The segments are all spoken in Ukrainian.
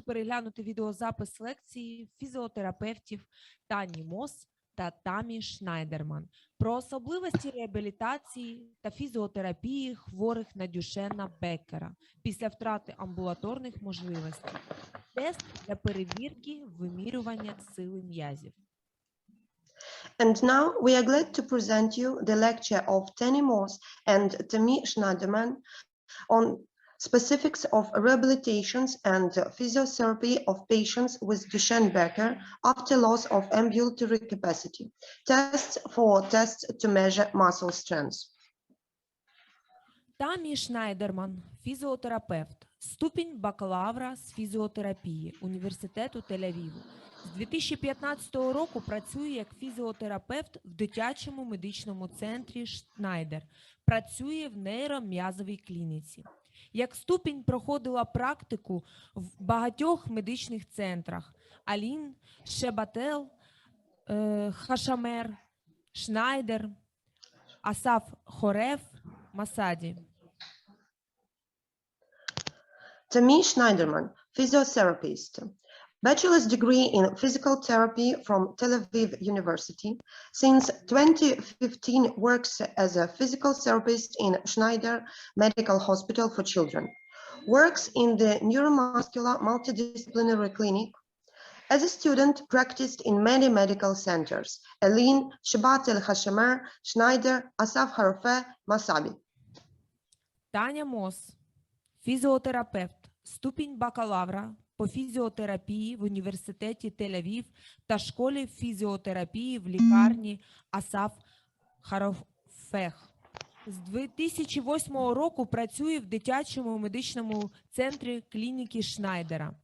переглянути відеозапис лекції фізіотерапевтів Тані Мосс та Тамі Шнайдерман про особливості реабілітації та фізіотерапії хворих на Дюшена Беккера після втрати амбулаторних можливостей. Тест для перевірки вимірювання сили м'язів. And now we are glad to present you the lecture of Taні Мосс and Тамі Шнайдерман on specifics of rehabilitations and physiotherapy of patients with Duchenne Becker after loss of ambulatory capacity. Tests to measure muscle strength. Тамі Шнайдерман, фізіотерапевт, ступінь бакалавра з фізіотерапії Університету Тель-Авіву. З 2015 року працює як фізіотерапевт в дитячому медичному центрі Шнайдер. Працює в нейром'язовій клініці. Як ступінь проходила практику в багатьох медичних центрах Алін, Шебател, Хашамер, Шнайдер, Асаф Хорев, Масаді. Тамі Шнайдерман, physiotherapist. Bachelor's degree in physical therapy from Tel Aviv University. Since 2015 works as a physical therapist in Schneider Medical Hospital for Children. Works in the neuromuscular multidisciplinary clinic. As a student, practiced in many medical centers: Elin, Shebat El Hashemer, Schneider, Asaf Harfe, Masabi. Таня Мосс, фізіотерапевт, ступінь бакалавра по фізіотерапії в Університеті Тель-Авів та школі фізіотерапії в лікарні Асаф Харофех. З 2008 року працює в дитячому медичному центрі клініки Шнайдера.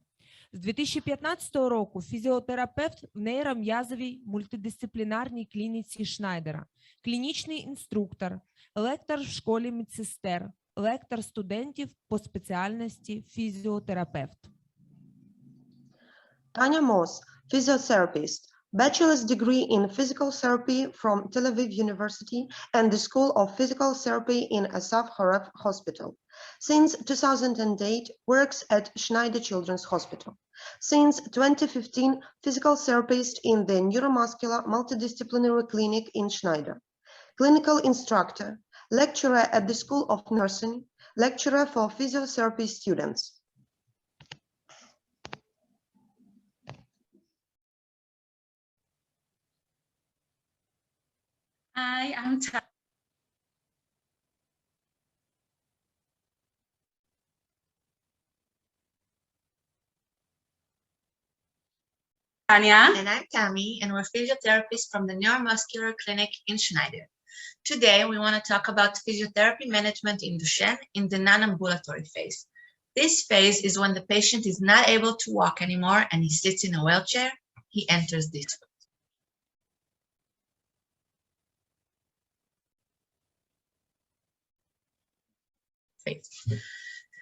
З 2015 року фізіотерапевт в нейром'язовій мультидисциплінарній клініці Шнайдера, клінічний інструктор, лектор в школі медсестер, лектор студентів по спеціальності фізіотерапевт. Тані Мосс, physiotherapist, bachelor's degree in physical therapy from Tel Aviv University and the School of Physical Therapy in Asaf Haref Hospital. Since 2008, works at Schneider Children's Hospital. Since 2015, physical therapist in the Neuromuscular Multidisciplinary Clinic in Schneider. Clinical instructor, lecturer at the School of Nursing, lecturer for physiotherapy students. Hi, I'm Tanya. And I'm Tammy, and we're physiotherapists from the Neuromuscular Clinic in Schneider. Today, we want to talk about physiotherapy management in Duchenne in the non-ambulatory phase. This phase is when the patient is not able to walk anymore and he sits in a wheelchair. He enters this phase.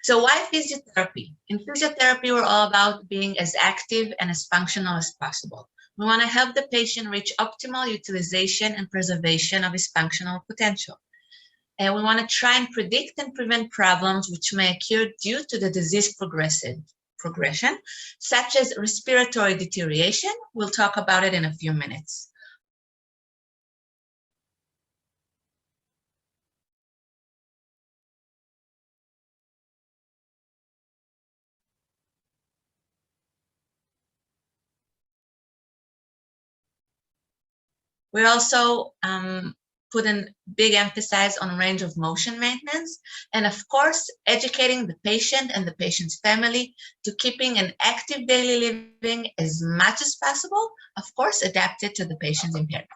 So why physiotherapy? In physiotherapy, we're all about being as active and as functional as possible. We want to help the patient reach optimal utilization and preservation of his functional potential. And we want to try and predict and prevent problems which may occur due to the disease progression, such as respiratory deterioration. We'll talk about it in a few minutes. We also put in big emphasis on range of motion maintenance and, of course, educating the patient and the patient's family to keeping an active daily living as much as possible, of course, adapted to the patient's impairment.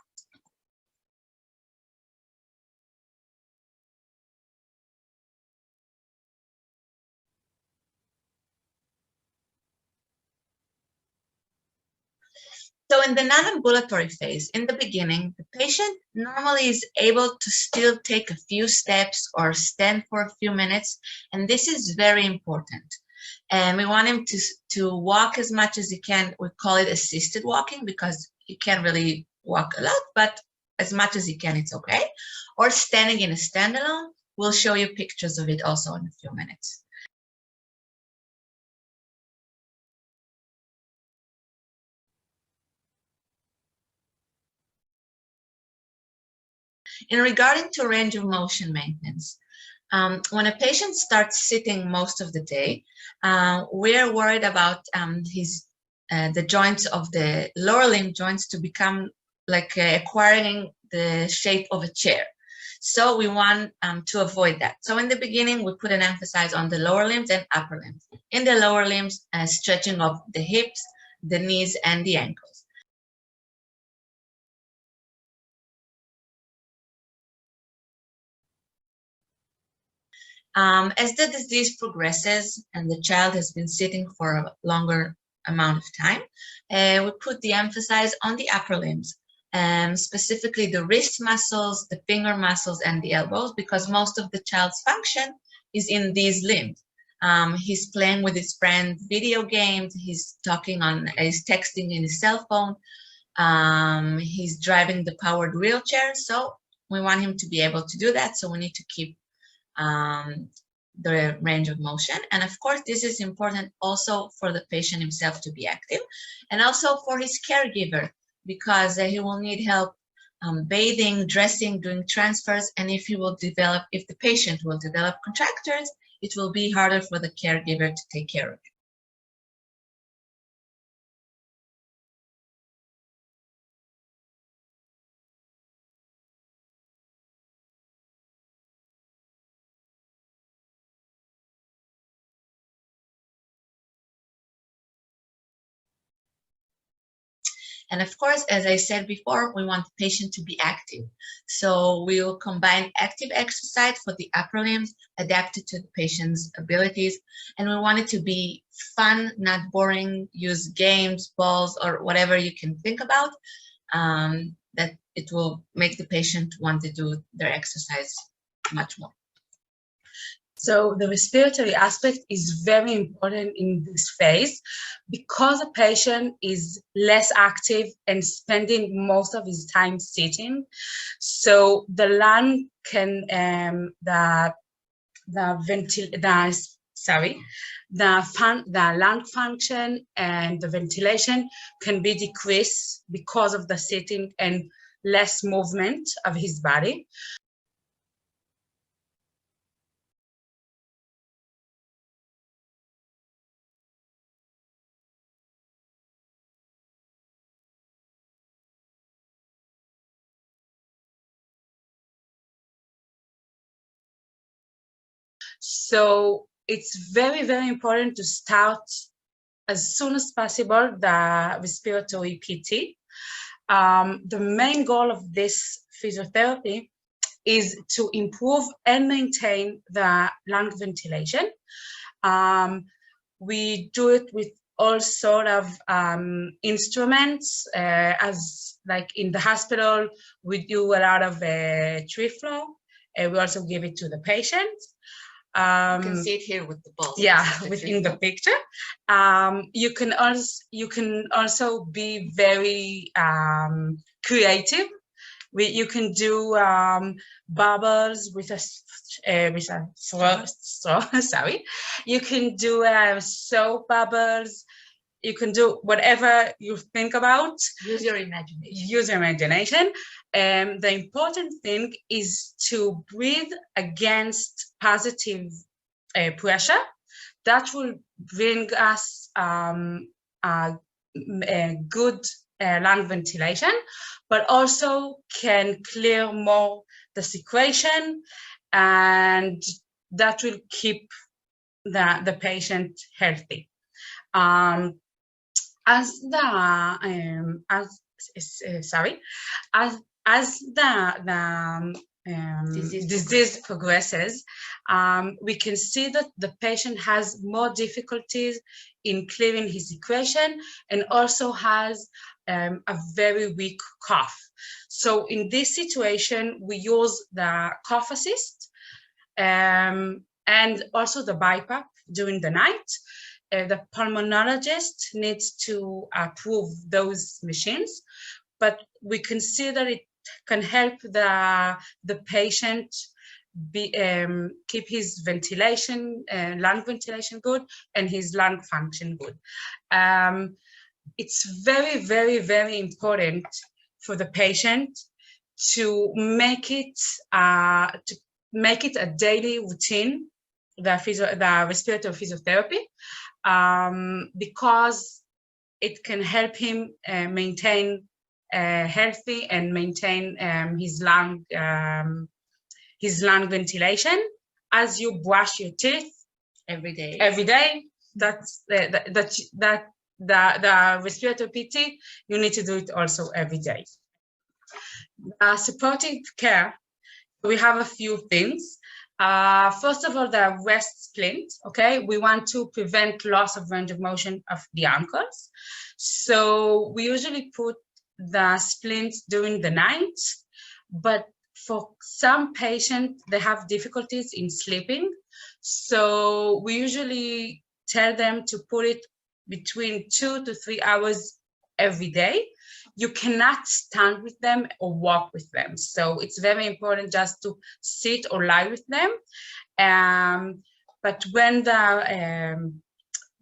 So in the non-ambulatory phase, in the beginning, the patient normally is able to still take a few steps or stand for a few minutes, and this is very important. And we want him to walk as much as he can. We call it assisted walking because he can't really walk a lot, but as much as he can, it's okay. Or standing in a standalone. We'll show you pictures of it also in a few minutes. In regarding to range of motion maintenance, when a patient starts sitting most of the day, we're worried about the joints of the lower limb joints to become like acquiring the shape of a chair. So we want to avoid that. So in the beginning, we put an emphasis on the lower limbs and upper limbs. In the lower limbs, stretching of the hips, the knees, and the ankles. As the disease progresses and the child has been sitting for a longer amount of time, we put the emphasis on the upper limbs, specifically the wrist muscles, the finger muscles, and the elbows, because most of the child's function is in these limbs. He's playing with his friends, video games, he's texting in his cell phone, he's driving the powered wheelchair. So we want him to be able to do that. So we need to keep the range of motion. And of course, this is important also for the patient himself to be active, and also for his caregiver, because he will need help bathing, dressing, doing transfers. And if the patient will develop contractures, it will be harder for the caregiver to take care of it. And of course, as I said before, we want the patient to be active. So we will combine active exercise for the upper limbs, adapted to the patient's abilities. And we want it to be fun, not boring, use games, balls, or whatever you can think about, that it will make the patient want to do their exercise much more. So the respiratory aspect is very important in this phase because the patient is less active and spending most of his time sitting. So the lung can, the lung function and the ventilation can be decreased because of the sitting and less movement of his body. So it's very, very important to start as soon as possible the respiratory PT. The main goal of this physiotherapy is to improve and maintain the lung ventilation. We do it with all sort of instruments, as like in the hospital, we do a lot of tree flow, and we also give it to the patient. You can see it here with the balls. Yeah, within the picture. You can also be very creative. You can do bubbles with a straw. Sorry, you can do soap bubbles. You can do whatever you think about. Use your imagination. Use your imagination. The important thing is to breathe against positive pressure. That will bring us a good lung ventilation, but also can clear more the secretion, and that will keep the patient healthy. As the disease progresses, we can see that the patient has more difficulties in clearing his secretion and also has a very weak cough. So in this situation, we use the cough assist and also the BiPAP during the night. The pulmonologist needs to approve those machines, but we consider it can help the patient keep his ventilation, lung ventilation good, and his lung function good. It's very, very, very important for the patient to make it a daily routine, the respiratory physiotherapy, because it can help him maintain healthy and maintain his lung ventilation. As you brush your teeth every day, that's the respiratory PT, you need to do it also every day. Supportive care, we have a few things. First of all, the rest splint, okay? We want to prevent loss of range of motion of the ankles. So we usually put the splint during the night, but for some patients, they have difficulties in sleeping. So we usually tell them to put it between 2 to 3 hours every day. You cannot stand with them or walk with them. So it's very important just to sit or lie with them. But when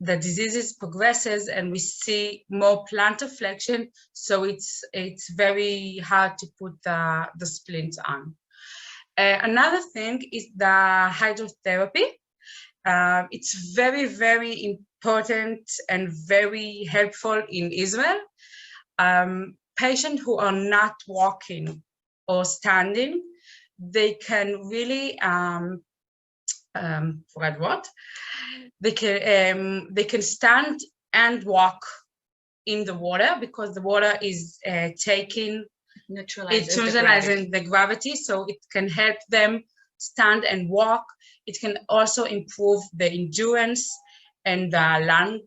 the diseases progresses and we see more plantar flexion, so it's very hard to put the splint on. Another thing is the hydrotherapy. It's very, very important and very helpful in Israel. Patients who are not walking or standing, they can really forgot what. They can stand and walk in the water because the water is neutralizing the gravity, so it can help them stand and walk. It can also improve the endurance and the lung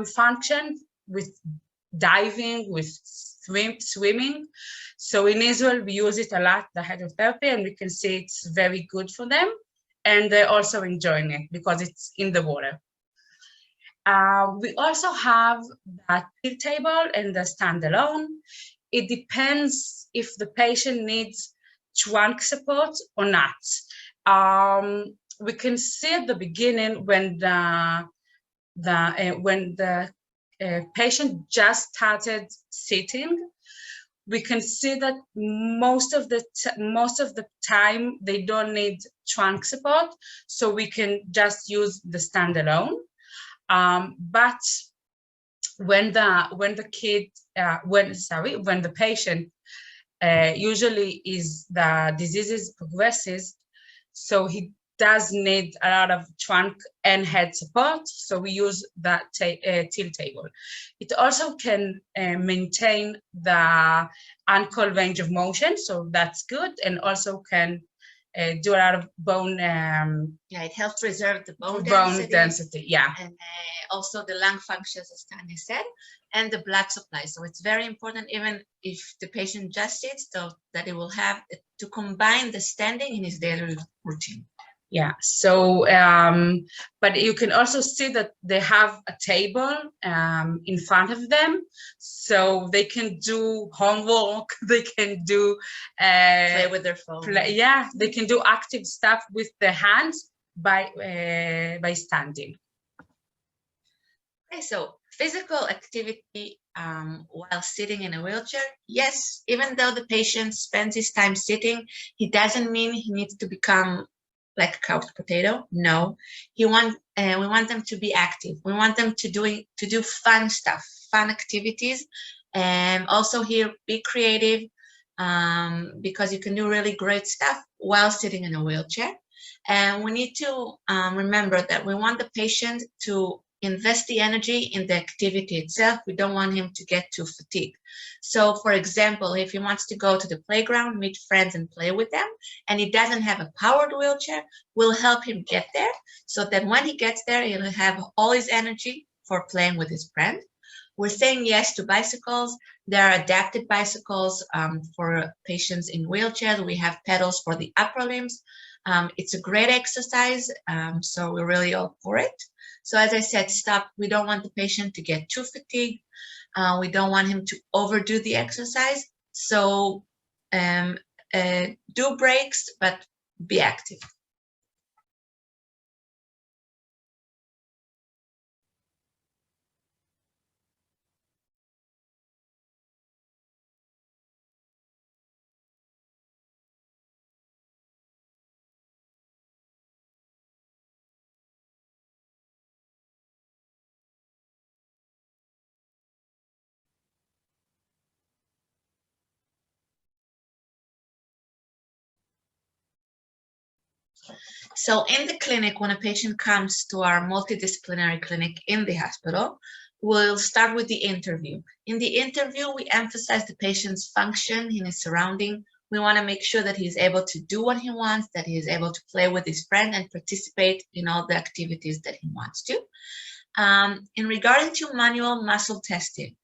function with diving, with swimming. So in Israel, we use it a lot, the hydrotherapy, and we can see it's very good for them. And they're also enjoying it because it's in the water. We also have the tilt table and the standalone. It depends if the patient needs trunk support or not. We can see at the beginning when the patient just started sitting, we can see that most of the time they don't need trunk support, so we can just use the standalone. But when the patient usually the diseases progresses, so he does need a lot of trunk and head support, so we use that tilt table. It also can maintain the ankle range of motion, so that's good, and also can do a lot of bone. It helps preserve the bone density. Yeah, and also the lung functions, as Tanya said, and the blood supply. So it's very important, even if the patient just sits, so that it will have to combine the standing in his daily routine. Yeah, so but you can also see that they have a table in front of them, so they can do homework, they can do play with their phone. They can do active stuff with their hands by standing. Okay, so physical activity while sitting in a wheelchair, yes, even though the patient spends his time sitting, it doesn't mean he needs to become like a couch potato. No, we want them to be active. We want them to do fun stuff, fun activities, and also here be creative, because you can do really great stuff while sitting in a wheelchair. And we need to remember that we want the patient to invest the energy in the activity itself. We don't want him to get too fatigued. So for example, if he wants to go to the playground, meet friends and play with them, and he doesn't have a powered wheelchair, we'll help him get there, so that when he gets there, he'll have all his energy for playing with his friend. We're saying yes to bicycles. There are adapted bicycles for patients in wheelchairs. We have pedals for the upper limbs. It's a great exercise, so we're really all for it. So as I said, we don't want the patient to get too fatigued. We don't want him to overdo the exercise. So do breaks, but be active. So in the clinic, when a patient comes to our multidisciplinary clinic in the hospital, we'll start with the interview. In the interview, we emphasize the patient's function in his surrounding. We want to make sure that he's able to do what he wants, that he is able to play with his friend and participate in all the activities that he wants to. In regarding to manual muscle testing,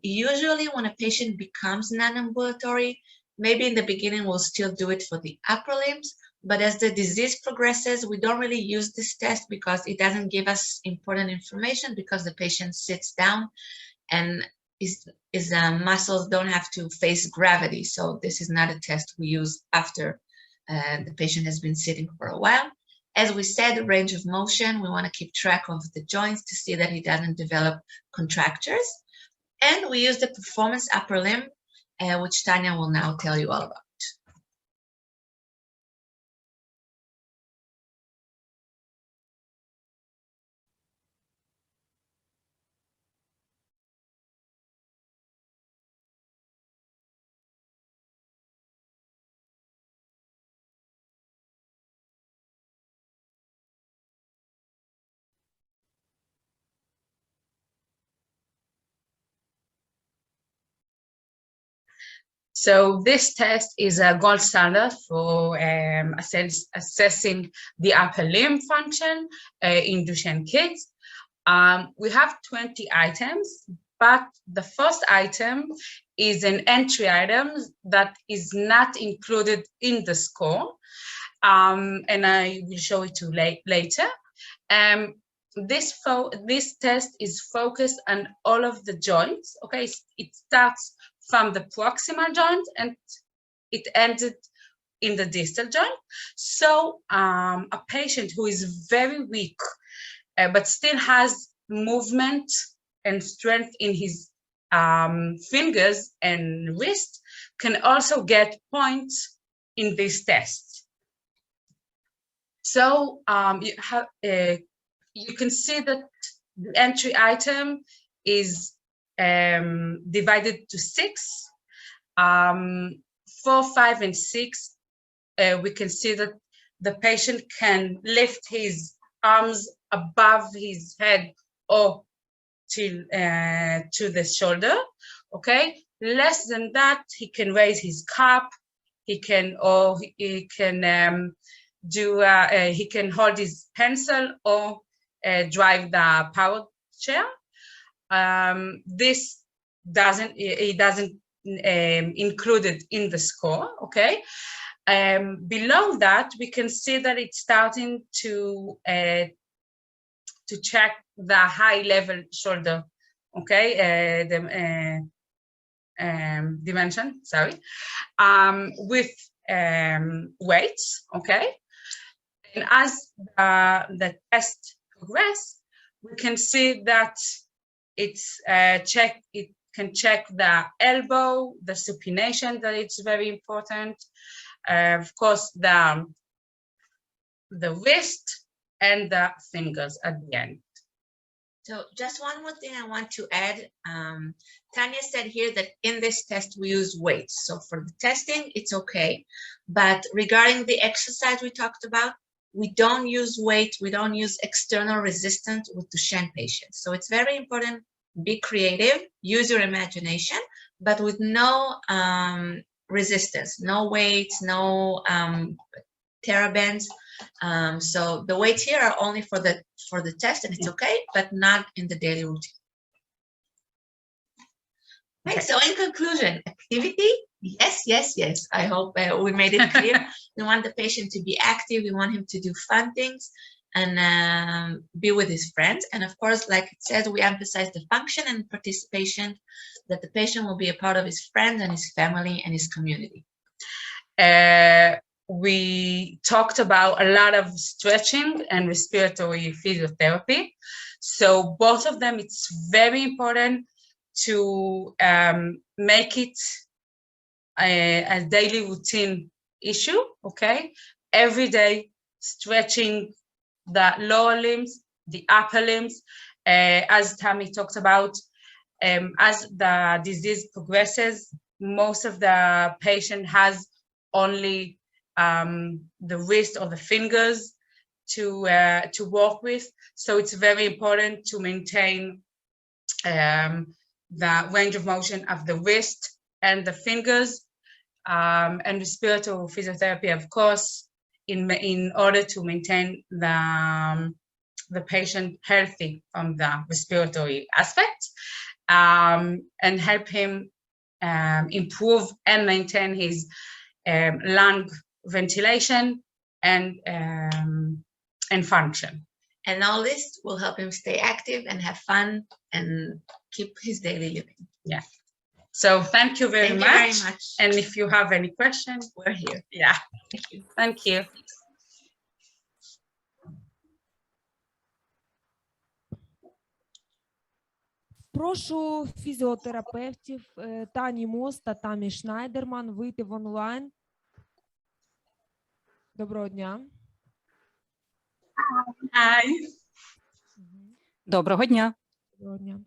usually when a patient becomes non-ambulatory, maybe in the beginning we'll still do it for the upper limbs, but as the disease progresses, we don't really use this test because it doesn't give us important information because the patient sits down and his muscles don't have to face gravity. So this is not a test we use after the patient has been sitting for a while. As we said, range of motion, we want to keep track of the joints to see that he doesn't develop contractures. And we use the performance upper limb, which Tanya will now tell you all about. So this test is a gold standard for assessing the upper limb function in Duchenne kids. We have 20 items, but the first item is an entry item that is not included in the score. And I will show it to you later. This test is focused on all of the joints. Okay, it starts from the proximal joint and it ended in the distal joint. So a patient who is very weak but still has movement and strength in his fingers and wrist can also get points in this test. So you can see that the entry item is divided to 6. 4, 5, and 6, we can see that the patient can lift his arms above his head or to the shoulder. Okay, less than that, he can raise his cup. He can he can hold his pencil or drive the power chair. This doesn't included in the score. Okay, below that we can see that it's starting to check the high level shoulder. Okay, dimension, sorry, with weights. Okay, and as the test progresses, we can see that it's it can check the elbow, the supination, that it's very important. Of course, the wrist and the fingers at the end. So just one more thing I want to add. Tanya said here that in this test we use weights. So for the testing, it's okay. But regarding the exercise we talked about, we don't use weight, we don't use external resistance with Duchenne patients. So it's very important, be creative, use your imagination, but with no resistance, no weights, no TheraBands. So the weights here are only for the test, and it's okay, but not in the daily routine. Okay, so in conclusion, activity, yes, yes, yes. I hope we made it clear. We want the patient to be active. We want him to do fun things and be with his friends. And of course, like it says, we emphasize the function and participation, that the patient will be a part of his friends and his family and his community. We talked about a lot of stretching and respiratory physiotherapy. So both of them, it's very important to make it a daily routine issue, okay? Every day, stretching the lower limbs, the upper limbs, as Tammy talked about, as the disease progresses, most of the patient has only the wrist or the fingers to work with. So it's very important to maintain the range of motion of the wrist and the fingers, and respiratory physiotherapy, of course, in order to maintain the patient healthy from the respiratory aspect, and help him improve and maintain his lung ventilation and function. And all this will help him stay active and have fun and keep his daily living. Yeah. So thank you very Thank much. you very much. And if you have any questions, We're here. yeah. Thank you. Thank you. Прошу фізіотерапевтів Тані Мосс та Тамі Шнайдерман вийти в онлайн. Доброго дня. Hi. Доброго дня. Доброго дня.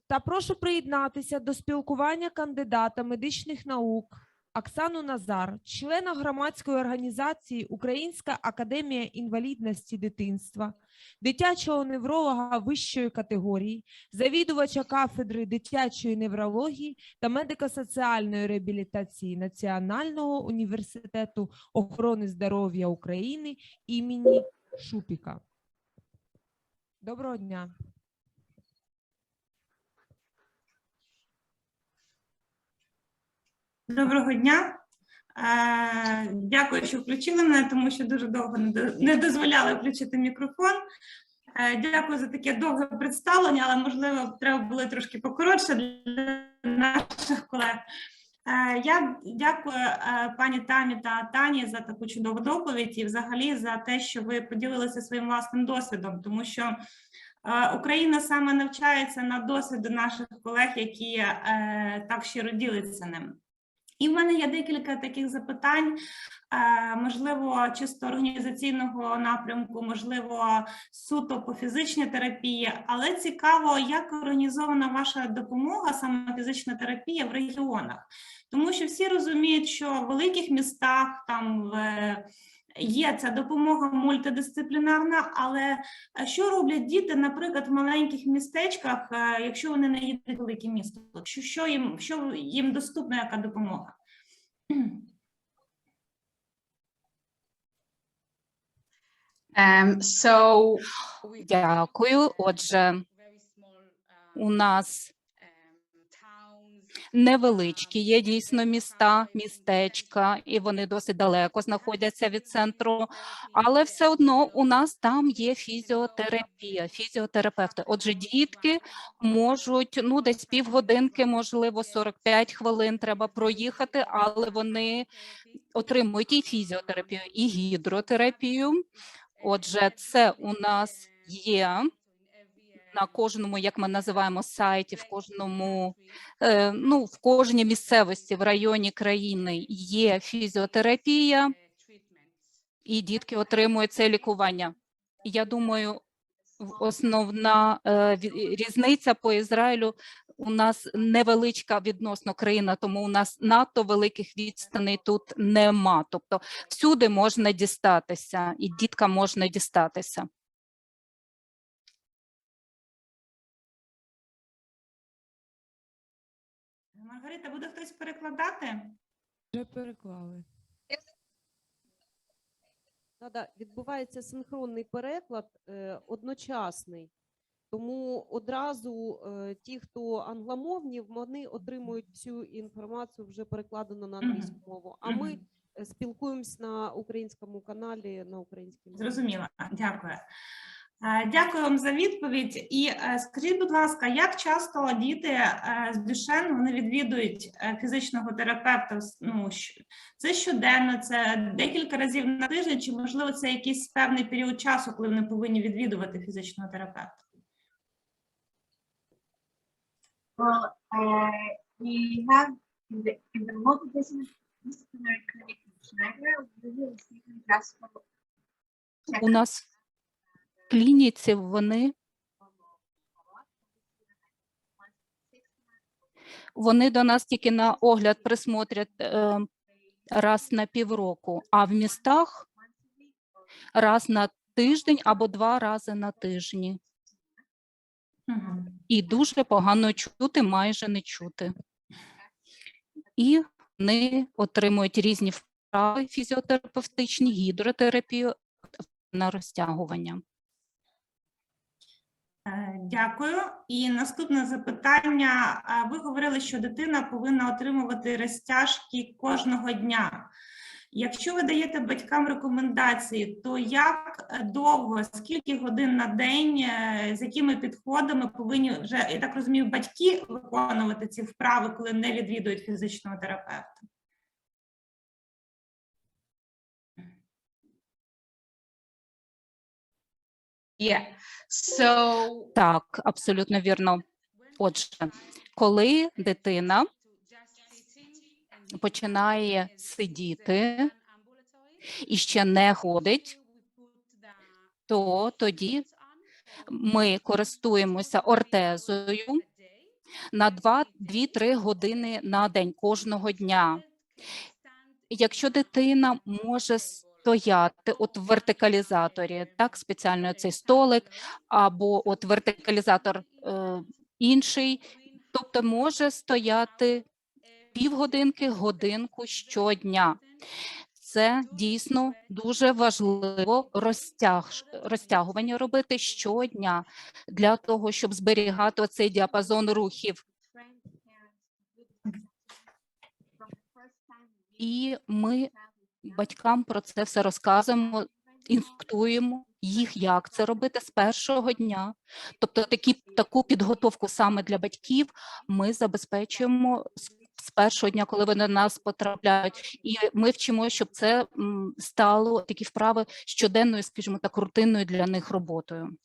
Та прошу приєднатися до спілкування кандидата медичних наук Оксану Назар, члена громадської організації Українська академія інвалідності дитинства, дитячого невролога вищої категорії, завідувача кафедри дитячої неврології та медико-соціальної реабілітації Національного університету охорони здоров'я України імені Шупіка. Доброго дня. Доброго дня. Дякую, що включили мене, тому що дуже довго не дозволяли включити мікрофон. Дякую за таке довге представлення, але, можливо, треба було трошки покоротше для наших колег. Я дякую пані Тамі та Тані за таку чудову доповідь і взагалі за те, що ви поділилися своїм власним досвідом, тому що Україна саме навчається на досвіду наших колег, які так щиро діляться ним. І в мене є декілька таких запитань, можливо, чисто організаційного напрямку, можливо, суто по фізичній терапії, але цікаво, як організована ваша допомога, саме фізична терапія в регіонах. Тому що всі розуміють, що в великих містах там є ця допомога мультидисциплінарна, але що роблять діти, наприклад, в маленьких містечках, якщо вони не їдуть в велике місто? Що їм доступна, яка допомога? Дякую. Отже, у нас невеличкі є дійсно міста, містечка, і вони досить далеко знаходяться від центру, але все одно у нас там є фізіотерапія, фізіотерапевти. Отже, дітки можуть, десь півгодинки, можливо, 45 хвилин треба проїхати, але вони отримують і фізіотерапію, і гідротерапію. Отже, це у нас є на кожному, як ми називаємо, сайті, в кожному, в кожній місцевості в районі країни є фізіотерапія, і дітки отримують це лікування. Я думаю, основна різниця по Ізраїлю, у нас невеличка відносно країна, тому у нас надто великих відстаней тут нема. Тобто всюди можна дістатися, і діткам можна дістатися. Маргарита, буде хтось перекладати? Вже переклали. Відбувається синхронний переклад, одночасний. Тому одразу ті, хто англомовні, вони отримують всю інформацію вже перекладену на англійську мову. А ми спілкуємось на українському каналі, на українській мові. Зрозуміло, дякую. Дякую вам за відповідь. І скажіть, будь ласка, як часто діти з Дюшен вони відвідують фізичного терапевта? Це щоденно, це декілька разів на тиждень, чи, можливо, це якийсь певний період часу, коли вони повинні відвідувати фізичного терапевта? Well, we have in the multidisciplinary clinic in Шнайдер, we usually see them just for У нас в клініці вони до нас тільки на огляд присмотрять раз на півроку, а в містах раз на тиждень або 2 рази на тижні. І дуже погано чути, майже не чути. І вони отримують різні вправи фізіотерапевтичні, гідротерапію на розтягування. Дякую. І наступне запитання. Ви говорили, що дитина повинна отримувати розтяжки кожного дня. Якщо ви даєте батькам рекомендації, то як довго, скільки годин на день, з якими підходами повинні вже, я так розумію, батьки виконувати ці вправи, коли не відвідують фізичного терапевта? Так, абсолютно вірно. Отже, коли дитина починає сидіти і ще не ходить, то тоді ми користуємося ортезою на 2-3 години на день кожного дня. Якщо дитина може стояти от в вертикалізаторі, так, спеціально цей столик, або от вертикалізатор інший, тобто може стояти півгодинки, годинку щодня. Це дійсно дуже важливо розтягування робити щодня для того, щоб зберігати цей діапазон рухів. І ми батькам про це все розказуємо, інструктуємо їх, як це робити з першого дня. Тобто таку підготовку саме для батьків ми забезпечуємо з першого дня, коли вони до нас потрапляють. І ми вчимо, щоб це стало такі вправи щоденною, скажімо так, рутинною для них роботою.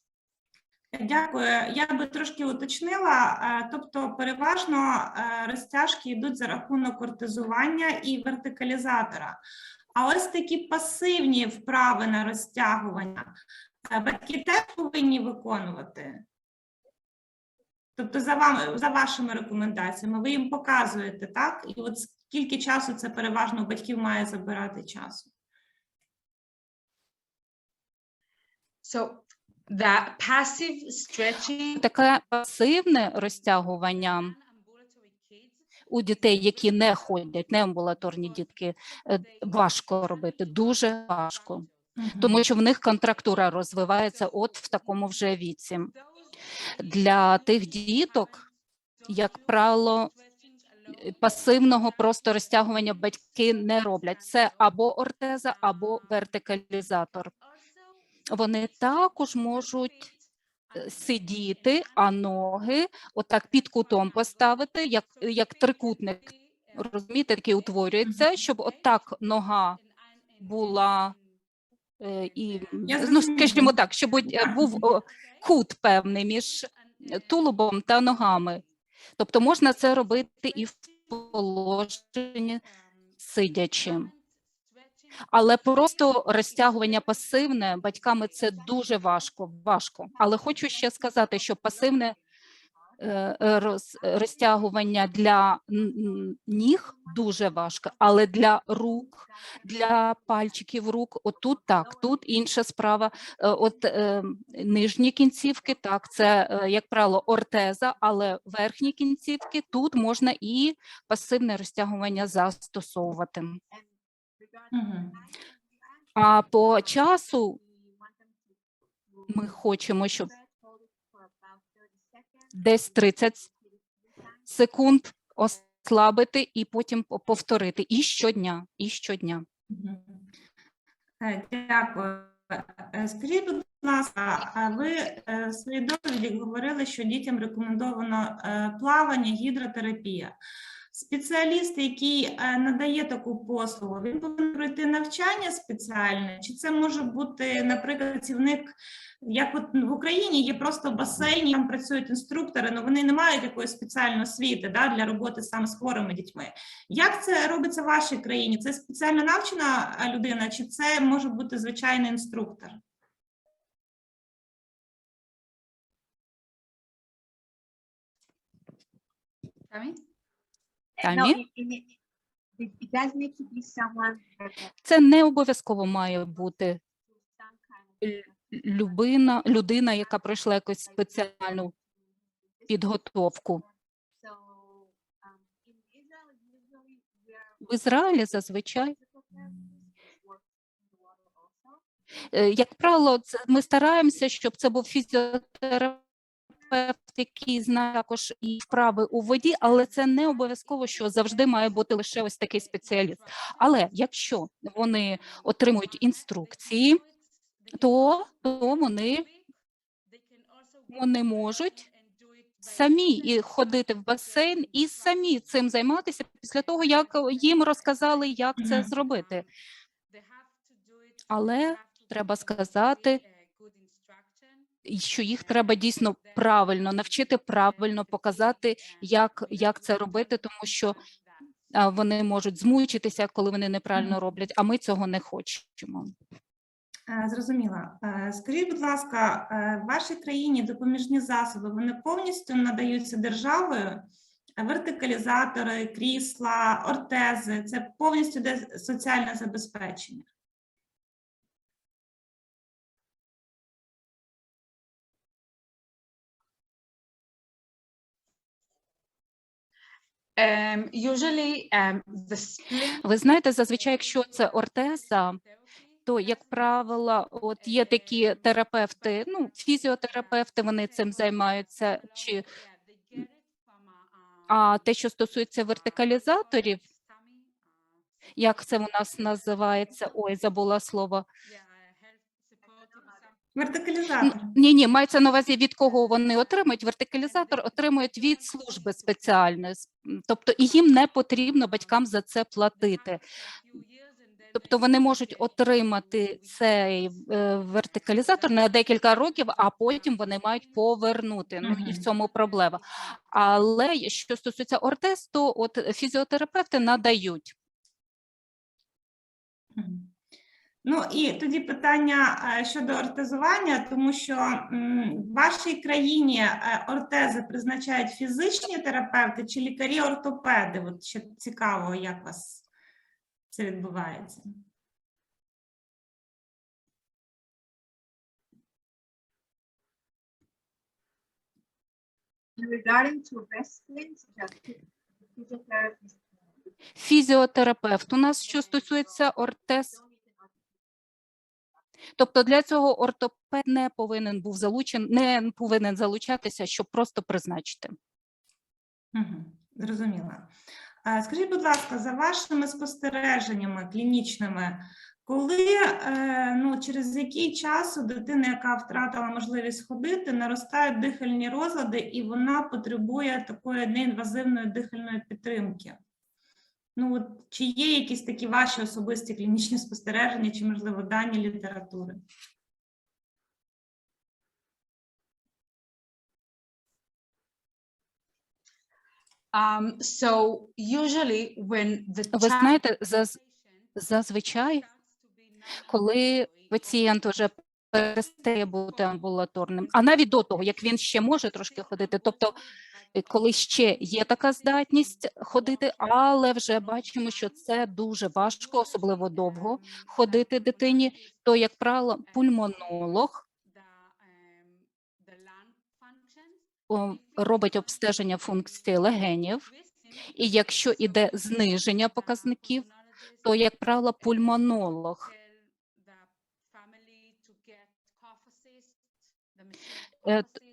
Дякую. Я би трошки уточнила, тобто переважно розтяжки йдуть за рахунок ортезування і вертикалізатора. А ось такі пасивні вправи на розтягування батьки теж повинні виконувати? Тобто за вашими рекомендаціями, ви їм показуєте, так? І от скільки часу це переважно у батьків має забирати часу? Таке пасивне розтягування у дітей, які не ходять, не амбулаторні дітки, важко робити, дуже важко. Тому що в них контрактура розвивається от в такому вже віці. Для тих діток, як правило, пасивного просто розтягування батьки не роблять. Це або ортеза, або вертикалізатор. Вони також можуть сидіти, а ноги отак під кутом поставити, як трикутник, розумієте, такий утворюється, щоб отак нога була, ну, скажімо так, щоб був кут певний між тулубом та ногами. Тобто можна це робити і в положенні сидячи. Але просто розтягування пасивне батьками це дуже важко. Але хочу ще сказати, що пасивне розтягування для ніг дуже важко, але для рук, для пальчиків рук, отут так, тут інша справа. От нижні кінцівки, так, це, як правило, ортеза, але верхні кінцівки, тут можна і пасивне розтягування застосовувати. А по часу ми хочемо, щоб десь 30 секунд ослабити і потім повторити. І щодня. Дякую. Скажіть, будь ласка, ви в своїй доповіді говорили, що дітям рекомендовано плавання, гідротерапія. Спеціаліст, який надає таку послугу, він повинен пройти навчання спеціальне? Чи це може бути, наприклад, працівник, як от в Україні є просто басейні, там працюють інструктори, але вони не мають якоїсь спеціальної освіти, да, для роботи саме з хворими дітьми. Як це робиться в вашій країні? Це спеціально навчена людина, чи це може бути звичайний інструктор? Тамі? It does need to be someone that Це не обов'язково має бути some kind людина, яка пройшла якусь спеціальну підготовку. So in Israel, usually we are В Ізраїлі зазвичай, physical therapists work in the water also. як правило, ми стараємося, щоб це був фізіотерапевт, який знає також і вправи у воді, але це не обов'язково, що завжди має бути лише ось такий спеціаліст. Але якщо вони отримують інструкції, то вони можуть самі і ходити в басейн і самі цим займатися після того, як їм розказали, як це зробити. Але треба сказати, що їх треба дійсно правильно навчити, правильно показати, як це робити, тому що вони можуть змучитися, коли вони неправильно роблять, а ми цього не хочемо. Зрозуміла. Скажіть, будь ласка, в вашій країні допоміжні засоби, вони повністю надаються державою? Вертикалізатори, крісла, ортези – це повністю йде соціальне забезпечення? Usually, the split Ви знаєте, зазвичай, якщо це ортеза, то, як правило, от є такі терапевти, фізіотерапевти, вони цим займаються, а те, що стосується вертикалізаторів, як це у нас називається, ой, забула слово. Вертикалізатор. Ні, мається на увазі, від кого вони отримують. Вертикалізатор отримують від служби спеціальної, тобто і їм не потрібно батькам за це платити. Тобто вони можуть отримати цей вертикалізатор на декілька років, а потім вони мають повернути. І в цьому проблема. Але що стосується ортез, то от фізіотерапевти надають. Ну і тоді питання щодо ортезування, тому що в вашій країні ортези призначають фізичні терапевти чи лікарі-ортопеди? От ще цікаво, як у вас це відбувається. Regarding to breast implants, physiotherapist. Фізіотерапевт. У нас, що стосується ортез, тобто для цього ортопед не повинен залучатися, щоб просто призначити. Зрозуміла. Скажіть, будь ласка, за вашими спостереженнями клінічними, коли, через який час у дитини, яка втратила можливість ходити, наростають дихальні розлади, і вона потребує такої неінвазивної дихальної підтримки? Чи є якісь такі ваші особисті клінічні спостереження, чи, можливо, дані літератури? So usually when the Ви знаєте, зазвичай, коли пацієнт вже перестає бути амбулаторним, а навіть до того, як він ще може трошки ходити, тобто коли ще є така здатність ходити, але вже бачимо, що це дуже важко, особливо довго ходити дитині, то, як правило, пульмонолог робить обстеження функції легенів, і якщо іде зниження показників, то, як правило, пульмонолог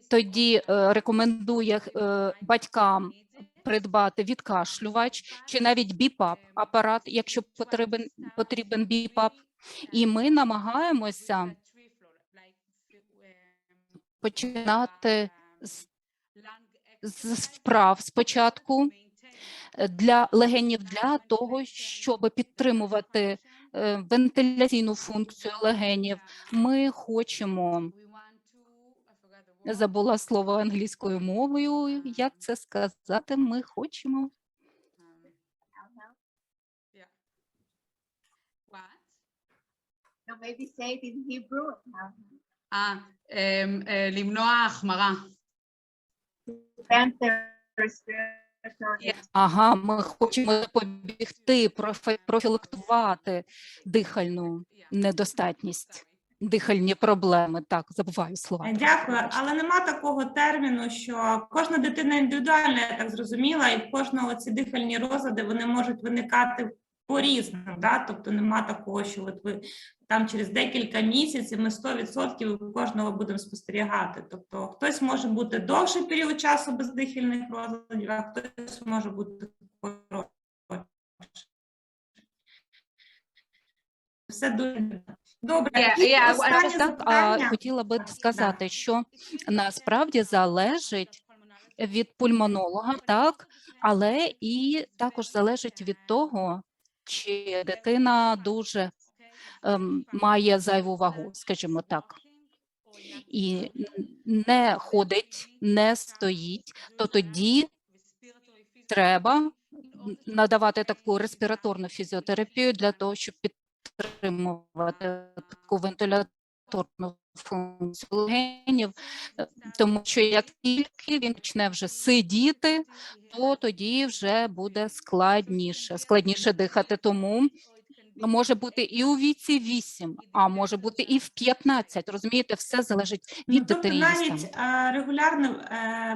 тоді рекомендує батькам придбати відкашлювач чи навіть біпап-апарат, якщо потрібен біпап. І ми намагаємося починати з вправ спочатку для легенів, для того, щоб підтримувати вентиляційну функцію легенів. Ми хочемо, забула слово англійською мовою, як це сказати, ми хочемо. No, maybe say it in Hebrew. למנוע החמרה. Prevent the Ага, ми хочемо запобігти, профілактувати дихальну недостатність, дихальні проблеми. Так, забуваю слова. Дякую, але нема такого терміну, що кожна дитина індивідуальна, я так зрозуміла, і в кожного ці дихальні розлади, вони можуть виникати по-різному, да? Тобто нема такого, що от ви там через декілька місяців ми 100% у кожного будемо спостерігати. Тобто хтось може бути довший період часу без дихальних розладів, а хтось може бути коротший. Все дуже добре. І останнє запитання. Хотіла би сказати, що насправді залежить від пульмонолога, так, але і також залежить від того, чи дитина дуже має зайву вагу, скажімо так, і не ходить, не стоїть, то тоді треба надавати таку респіраторну фізіотерапію для того, щоб підтримувати таку вентиляторну функцію легенів, тому що як тільки він почне вже сидіти, то тоді вже буде складніше дихати. Тому може бути і у віці 8, а може бути і в 15. Розумієте, все залежить від дитини. Тобто навіть регулярне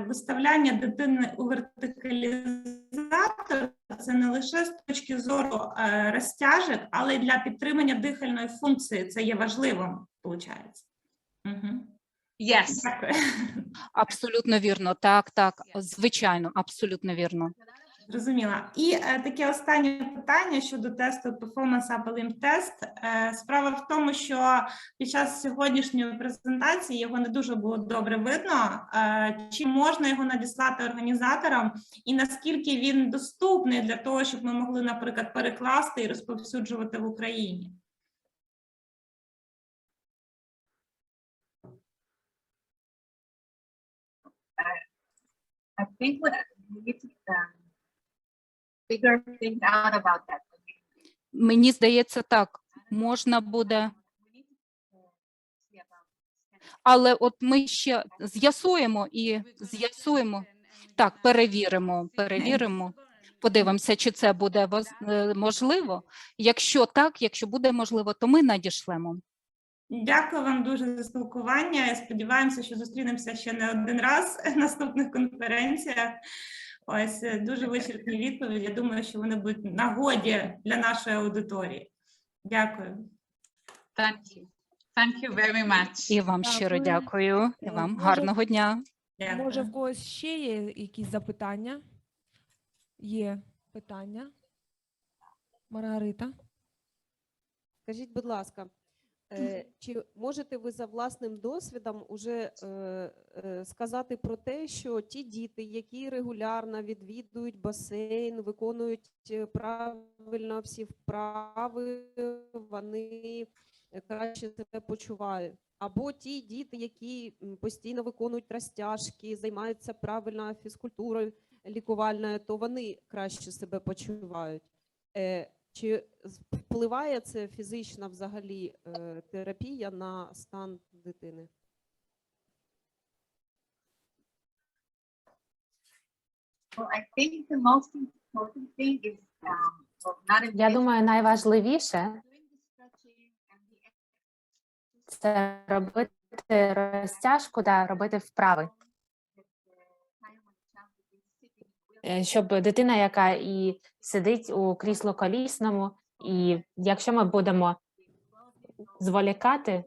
виставляння дитини у вертикалізатор – це не лише з точки зору розтяжок, але й для підтримання дихальної функції. Це є важливим, виходить. Yes. Дякую. Абсолютно вірно, так, звичайно, абсолютно вірно. Зрозуміла. І таке останнє питання щодо тесту Performance Upper Limb Test. Справа в тому, що під час сьогоднішньої презентації його не дуже було добре видно. Чи можна його надіслати організаторам і наскільки він доступний для того, щоб ми могли, наприклад, перекласти і розповсюджувати в Україні? I think what we need to figure things out about that. Мені здається, так, можна буде. Але от ми ще з'ясуємо. Так, перевіримо, подивимося, чи це буде можливо. Якщо так, якщо буде можливо, то ми надішлемо. Дякую вам дуже за спілкування. Сподіваємося, що зустрінемося ще не один раз в наступних конференціях. Ось дуже вичерпні відповіді. Я думаю, що вони будуть в нагоді для нашої аудиторії. Дякую. Thank you very much. І вам щиро дякую. І вам гарного дня. Дякую. Може, в когось ще є якісь запитання? Є питання? Маргарита? Скажіть, будь ласка, чи можете ви за власним досвідом уже сказати про те, що ті діти, які регулярно відвідують басейн, виконують правильно всі вправи, вони краще себе почувають? Або ті діти, які постійно виконують розтяжки, займаються правильно фізкультурою лікувальною, то вони краще себе почувають? Чи впливає це фізична взагалі терапія на стан дитини? Well, I think the most important thing is Я думаю, найважливіше це робити розтяжку, робити вправи. Щоб дитина, яка і сидить у крісло-колісному, і якщо ми будемо зволікати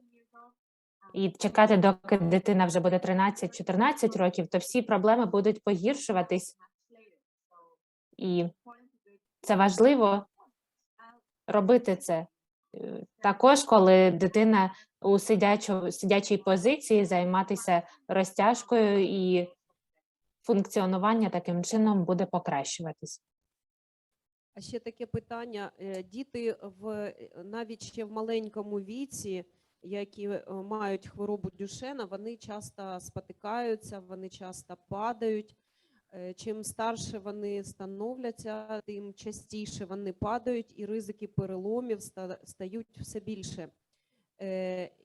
і чекати, доки дитина вже буде 13-14 років, то всі проблеми будуть погіршуватись. І це важливо робити це. Також, коли дитина у сидячій позиції, займатися розтяжкою і функціонування таким чином буде покращуватись. А ще таке питання. Діти навіть ще в маленькому віці, які мають хворобу Дюшена, вони часто спотикаються, вони часто падають. Чим старше вони становляться, тим частіше вони падають і ризики переломів стають все більше.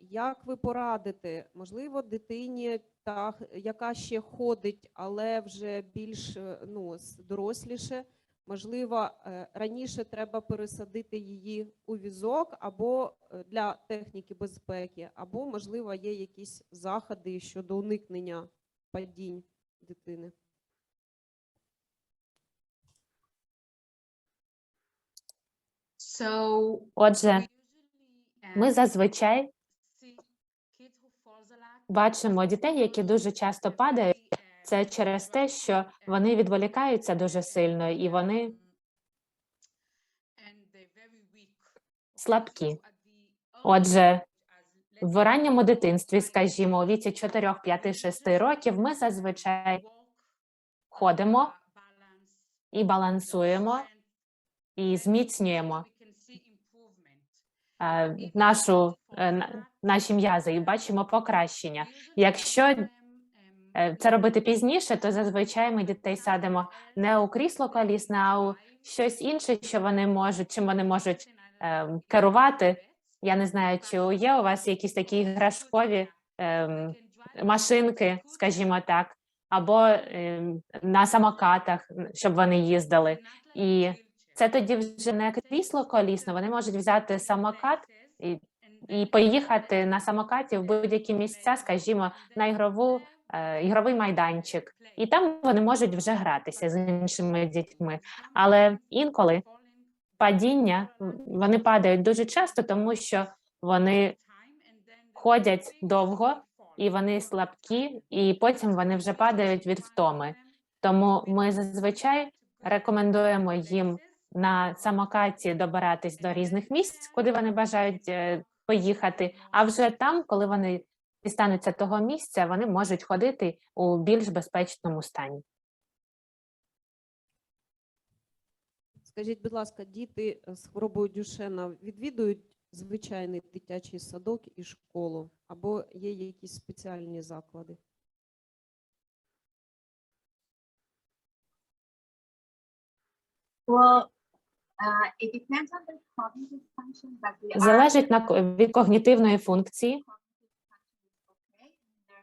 Як ви порадите? Можливо, дитині яка ще ходить, але вже більш доросліше, можливо, раніше треба пересадити її у візок або для техніки безпеки, або, можливо, є якісь заходи щодо уникнення падінь дитини. Отже, ми зазвичай бачимо дітей, які дуже часто падають. Це через те, що вони відволікаються дуже сильно і вони слабкі. Отже, в ранньому дитинстві, скажімо, у віці 4, 5, 6 років ми зазвичай ходимо і балансуємо, і зміцнюємо наші м'язи і бачимо покращення. Якщо це робити пізніше, то зазвичай ми дітей садимо не у крісло колісне, а у щось інше, що вони можуть, чим вони можуть керувати. Я не знаю, чи є у вас якісь такі іграшкові машинки, скажімо так, або на самокатах, щоб вони їздили. І це тоді вже не крісло колісне, вони можуть взяти самокат і поїхати на самокаті в будь-які місця, скажімо, на ігровий майданчик. І там вони можуть вже гратися з іншими дітьми. Але інколи падіння, вони падають дуже часто, тому що вони ходять довго, і вони слабкі, і потім вони вже падають від втоми. Тому ми зазвичай рекомендуємо їм на самокаті добиратись до різних місць, куди вони бажають поїхати, а вже там, коли вони дістануться того місця, вони можуть ходити у більш безпечному стані. Скажіть, будь ласка, діти з хворобою Дюшена відвідують звичайний дитячий садок і школу, або є якісь спеціальні заклади? Well, it depends on the cognitive function, but we are Залежить від когнітивної функції.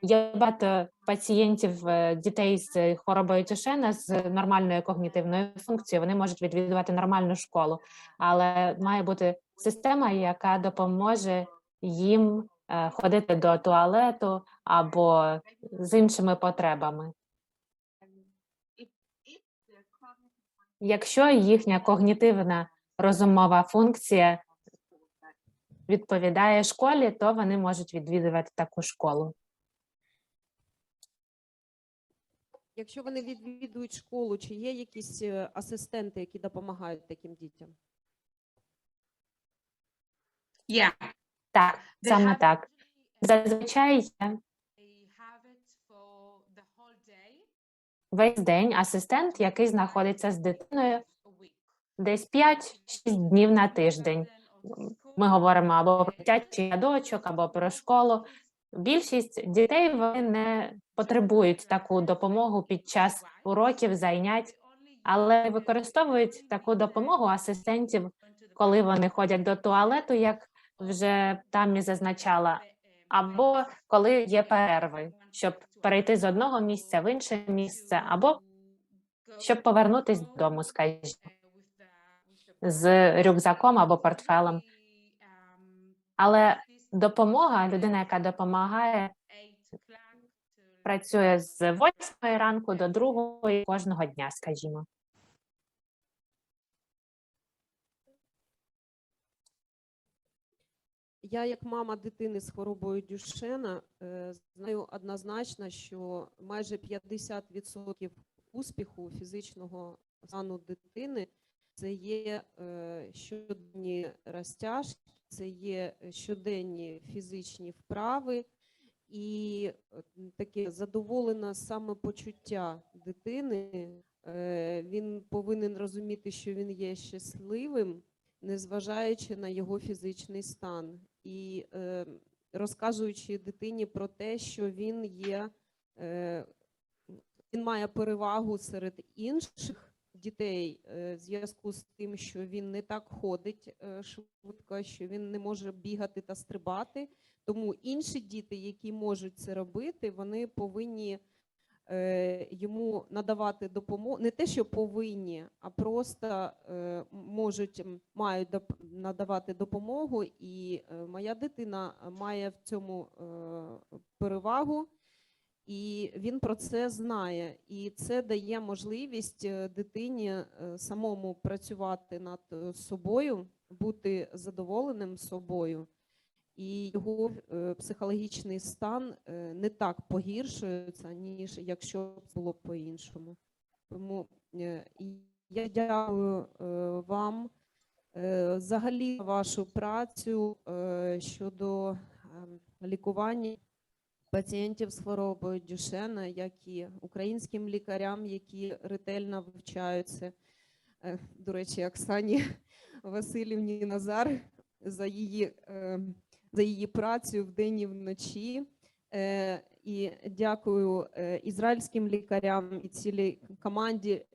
Є багато пацієнтів, дітей з хворобою Дюшена з нормальною когнітивною функцією. Вони можуть відвідувати нормальну школу, але має бути система, яка допоможе їм ходити до туалету або з іншими потребами. Якщо їхня когнітивна розумова функція відповідає школі, то вони можуть відвідувати таку школу. Якщо вони відвідують школу, чи є якісь асистенти, які допомагають таким дітям? Так, саме так. Зазвичай є весь день асистент, який знаходиться з дитиною десь 5-6 днів на тиждень. Ми говоримо або про дитячий садочок, або про школу. Більшість дітей вони не потребують таку допомогу під час уроків, занять, але використовують таку допомогу асистентів, коли вони ходять до туалету, як вже Тамі зазначала, або коли є перерви, щоб перейти з одного місця в інше місце, або щоб повернутися додому, скажімо, з рюкзаком або портфелем. Але допомога, людина, яка допомагає, працює з 8 ранку до 2 кожного дня, скажімо. Я, як мама дитини з хворобою Дюшена, знаю однозначно, що майже 50% успіху фізичного стану дитини – це є щоденні розтяжки, це є щоденні фізичні вправи і таке задоволене самопочуття дитини. Він повинен розуміти, що він є щасливим, незважаючи на його фізичний стан. І розказуючи дитині про те, що він має перевагу серед інших дітей в зв'язку з тим, що він не так ходить швидко, що він не може бігати та стрибати. Тому інші діти, які можуть це робити, вони повинні йому надавати допомогу, не те, що повинні, а просто мають надавати допомогу, і моя дитина має в цьому перевагу, і він про це знає. І це дає можливість дитині самому працювати над собою, бути задоволеним собою. І його психологічний стан не так погіршується, ніж якщо б було по-іншому. Тому я дякую вам взагалі за вашу працю щодо лікування пацієнтів з хворобою Дюшена, як і українським лікарям, які ретельно вивчаються. До речі, Оксані Василівні Назар за її працю вдень і вночі. І дякую ізраїльським лікарям і цілій команді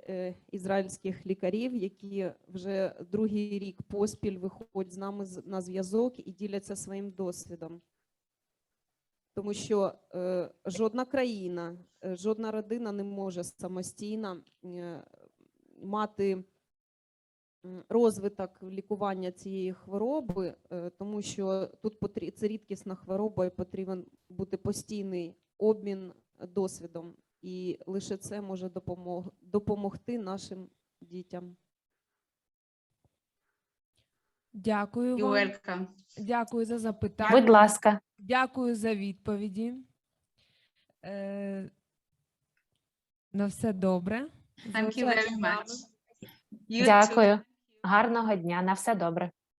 ізраїльських лікарів, які вже другий рік поспіль виходять з нами на зв'язок і діляться своїм досвідом. Тому що жодна країна, жодна родина не може самостійно мати розвиток лікування цієї хвороби, тому що тут це рідкісна хвороба і потрібен бути постійний обмін досвідом. І лише це може допомогти нашим дітям. Дякую You're вам. welcome. Дякую за запитання. Будь ласка. Дякую за відповіді. На все добре. Thank you very much. You too. Дякую. Гарного дня. На все добре.